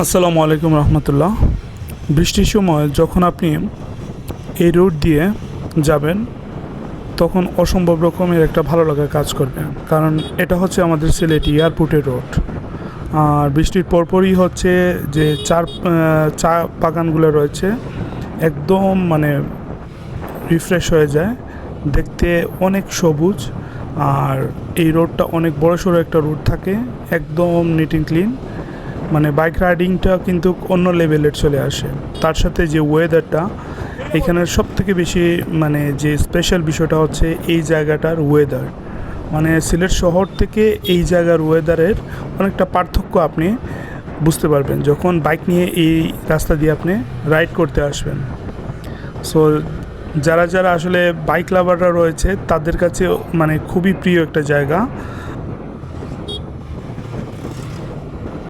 আসসালামু আলাইকুম রহমতুল্লাহ। বৃষ্টির সময় যখন আপনি এই রোড দিয়ে যাবেন তখন অসম্ভব রকমের একটা ভালো লাগা কাজ করবে, কারণ এটা হচ্ছে আমাদের সিলেট এয়ারপোর্টের রোড। আর বৃষ্টির পরপরই হচ্ছে যে চা বাগানগুলো রয়েছে একদম রিফ্রেশ হয়ে যায়, দেখতে অনেক সবুজ। আর এই রোডটা অনেক বড়সড় একটা রোড থাকে, একদম নিট অ্যান্ড ক্লিন। বাইক রাইডিংটা কিন্তু অন্য লেভেলের চলে আসে। তার সাথে যে ওয়েদারটা এখানের সবথেকে বেশি যে স্পেশাল বিষয়টা হচ্ছে এই জায়গাটার ওয়েদার। সিলেট শহর থেকে এই জায়গার ওয়েদারের অনেকটা পার্থক্য আপনি বুঝতে পারবেন যখন বাইক নিয়ে এই রাস্তা দিয়ে আপনি রাইড করতে আসবেন। সো যারা যারা আসলে বাইক লাভাররা রয়েছে তাদের কাছে খুবই প্রিয় একটা জায়গা।